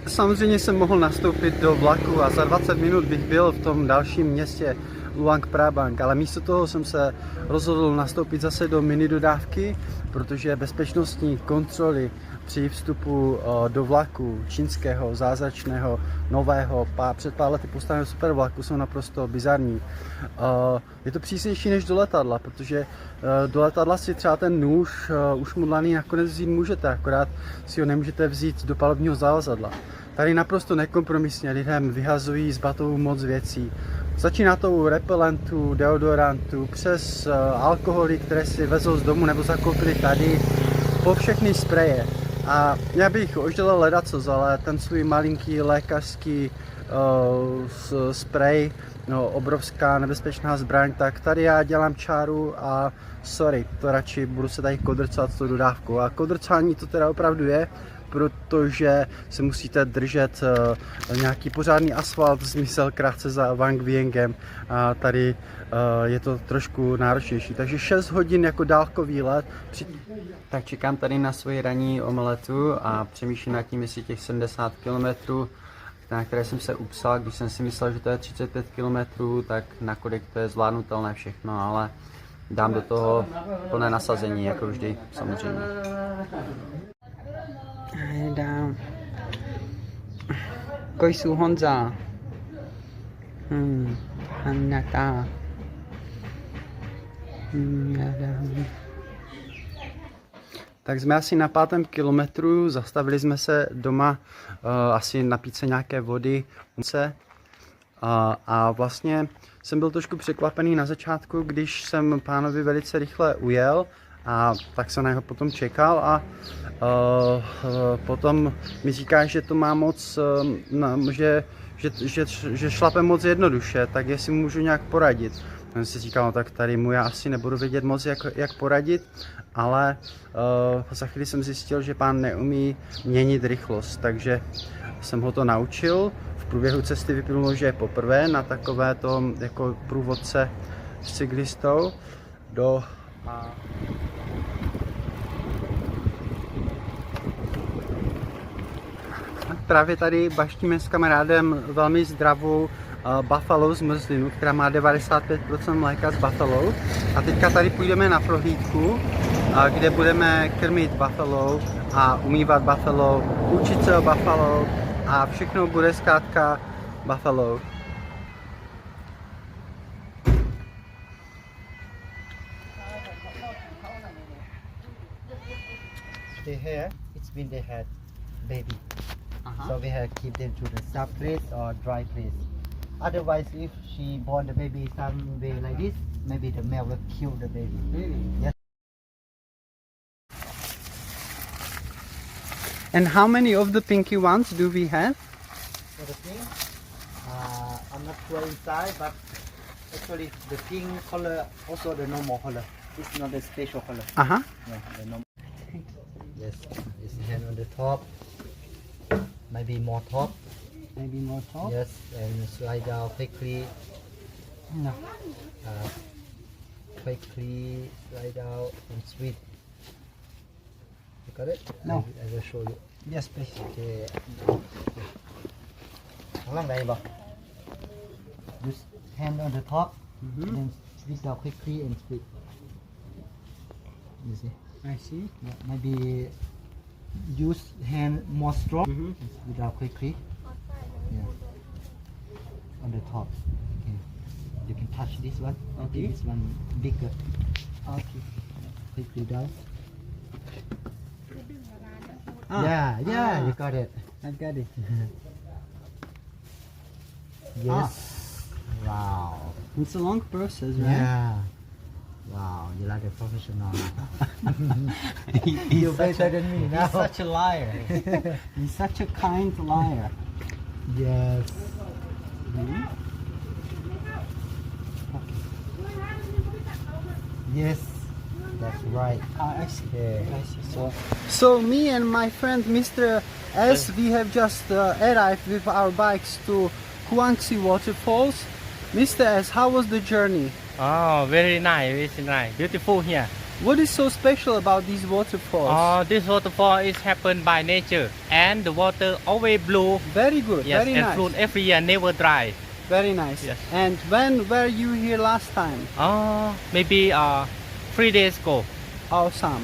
Samozřejmě jsem mohl nastoupit do vlaku a za 20 minut bych byl v tom dalším městě Luang Prabang, ale místo toho jsem se rozhodl nastoupit zase do mini dodávky, protože bezpečnostní kontroly při vstupu do vlaku čínského, zázračného, nového, před pár lety postaveného supervlaku jsou naprosto bizarní. Je to přísnější než do letadla, protože do letadla si třeba ten nůž ušmudlaný nakonec vzít můžete, akorát si ho nemůžete vzít do palubního zavazadla. Tady naprosto nekompromisně lidem vyhazují z batohu moc věcí. Začíná to u repelentů, deodorantů, přes alkoholy, které si vezou z domu nebo zakoupili tady, po všechny spreje. A já bych oždělal ledacos, ale ten svůj malinký lékařský sprej, no, obrovská nebezpečná zbraň, tak tady já dělám čáru a sorry, to radši budu se tady kodrcovat s tou dodávkou. A kodrcání to teda opravdu je, protože se musíte držet nějaký pořádný asfalt, zmizel krátce za Vang Viengem a tady je to trošku náročnější. Takže 6 hodin jako dálkový let. Tak čekám tady na svoji ranní omeletu a přemýšlím nad tím, jestli těch 70 km, na které jsem se upsal, když jsem si myslel, že to je 35 km, tak nakolik to je zvládnutelné všechno, ale dám do toho plné nasazení, jako vždy, samozřejmě. Dám. Kojsu Honza. Hanata. Tak jsme asi na 5. kilometru, zastavili jsme se doma asi napít se nějaké vody. A vlastně jsem byl trošku překvapený na začátku, když jsem pánovi velice rychle ujel a tak se na něho potom čekal a potom mi říká, že to má moc, že šlape moc jednoduše, tak jestli můžu nějak poradit. Jsem si říkal, no tak tady mu já asi nebudu vědět moc, jak poradit, ale za chvíli jsem zjistil, že pán neumí měnit rychlost, takže jsem ho to naučil. V průběhu cesty vyplynulo, že je poprvé na takovéto jako průvodce s cyklistou do Právě tady baštíme s kamarádem velmi zdravou buffalo zmrzlinu, která má 95% mléka z buffalo. A teďka tady půjdeme na prohlídku, kde budeme krmit buffalo a umývat buffalo, učit se o buffalo a všechno bude zkrátka buffalo. The hair, it's when they had baby. So we have to keep them to the soft place or dry place. Otherwise, if she born the baby some way like this, maybe the male will kill the baby. Really? Yes. And how many of the pinky ones do we have? So the pink, I'm not sure inside, but actually the pink color also the normal color. It's not a special color. Aha. Yeah, the normal. Yes, it's hand on the top. Maybe more top. Maybe more top. Yes, and slide down quickly. No. Quickly slide out and sweep. You got it? No. I will show you. Yes, please. Okay. How long đây bro? Just hand on the top, then sweep down quickly and sweep. You see? I see. Yeah, maybe use hand more strong. And sweep down quickly. Yeah. On the top. Okay. You can touch this one. Okay. This one bigger. Okay. Quickly down. Ah. Yeah, you got it. I got it. Yes. Wow. It's a long process, right? Yeah. Wow, you like a professional. He's You're better than me now. He's such a liar. He's such a kind liar. Yes. Yes. That's right. I see. Yeah. I see. So me and my friend Mr. S, we have just arrived with our bikes to Huangxi Waterfalls. Mr. S, how was the journey? Oh, very nice, beautiful here. What is so special about these waterfalls? This waterfall is happened by nature, and the water always blue. Very good, Yes, very and nice. flow every year, never dry. Very nice. Yes. And when were you here last time? Maybe 3 days ago. Awesome.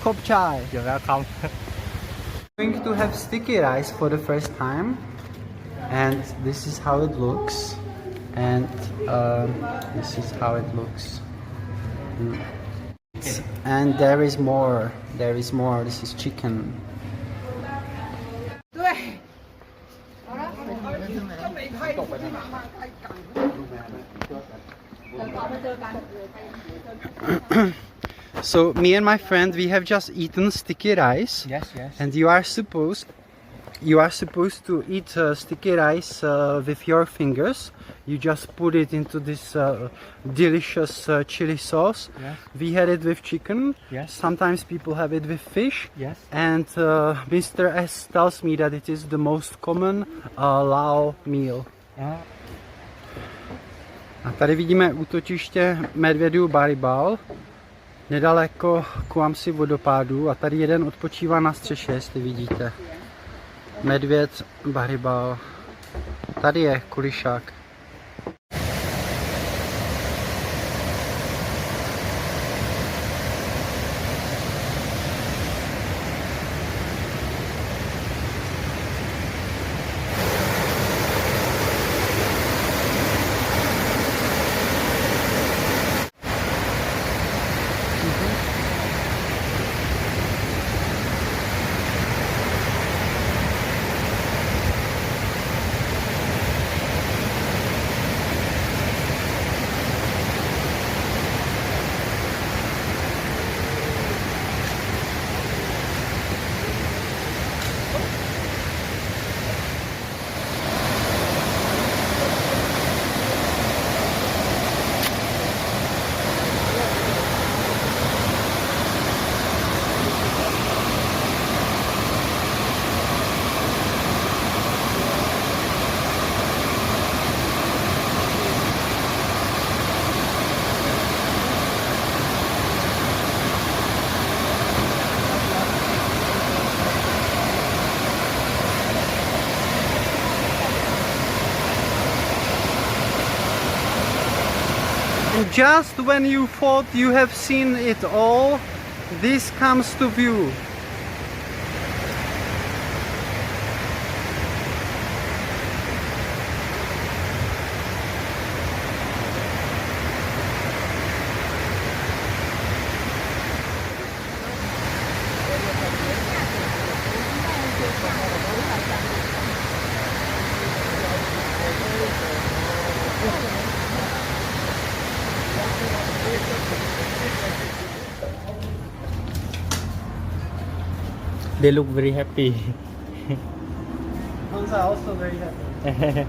Kop chai. You're welcome. Going to have sticky rice for the first time, and this is how it looks, and this is how it looks. And there is more. This is chicken. So me and my friend, we have just eaten sticky rice. Yes, yes. And you are supposed to eat sticky rice with your fingers. You just put it into this delicious chili sauce. Yes. We had it with chicken. Yes. Sometimes people have it with fish. Yes. And Mr. S tells me that it is the most common Lao meal. A tady vidíme útočiště medvědů Baribal, nedaleko Kuamsi vodopádu, a tady jeden odpočívá na střeše, jestli vidíte. Medvěd Baribal. Tady je kulišák. And just when you thought you have seen it all, this comes to view. They look very happy. Those are also very happy.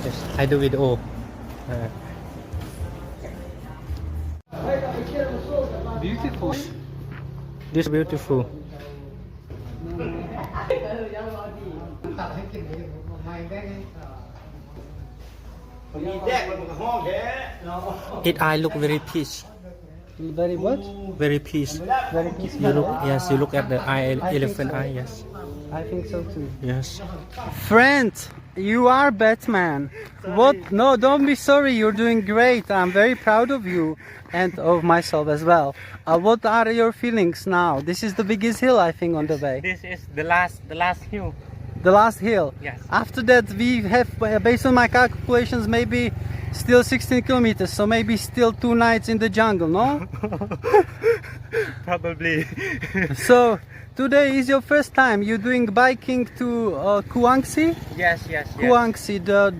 Yes, I do it all. Beautiful. This beautiful. It eye look very peace. Very what? Very peace. Very peaceful. You look, yes, you look at the eye, elephant eye, yes. I think so too. Yes. Friend, you are Batman. What? No, don't be sorry. You're doing great. I'm very proud of you and of myself as well. What are your feelings now? This is the biggest hill, I think, on the way. This is the last hill. The last hill. Yes. After that, we have, based on my calculations, maybe still 16 kilometers. So maybe still 2 nights in the jungle, no? Probably. So today is your first time. You're doing biking to Kuangsi. Yes, yes, yes. Kuangsi, the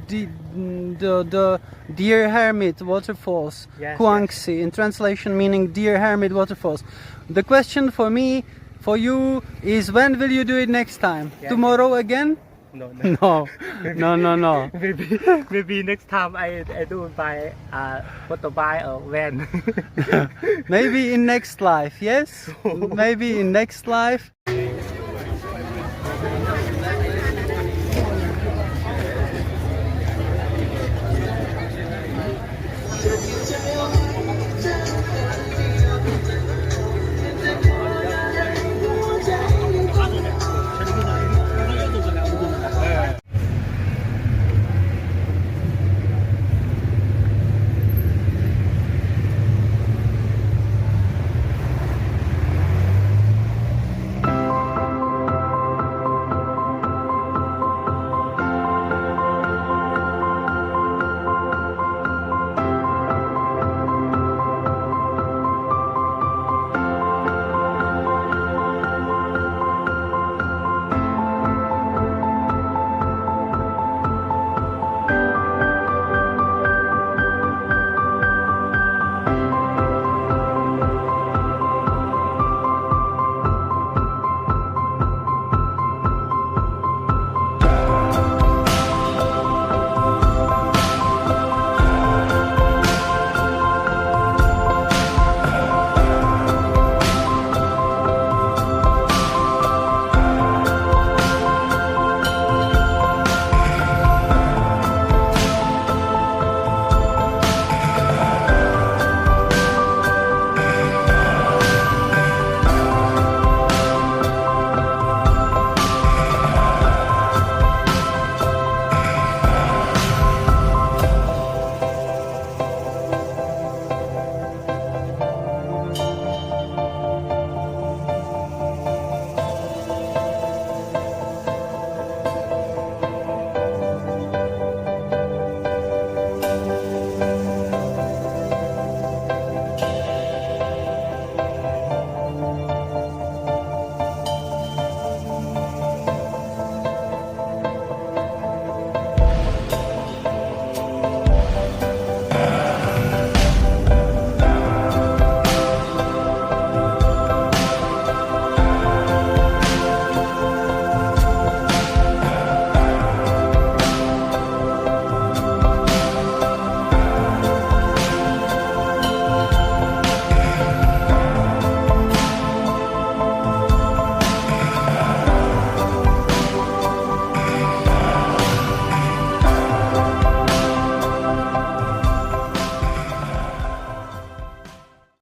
Deer Hermit waterfalls. Yes, Kuangsi, in translation meaning Deer Hermit waterfalls. The question for me, for you, is when will you do it next time? Yeah. Tomorrow again? No, no. No. Maybe next time I do it by motorbike or van. Maybe in next life, yes? Maybe in next life.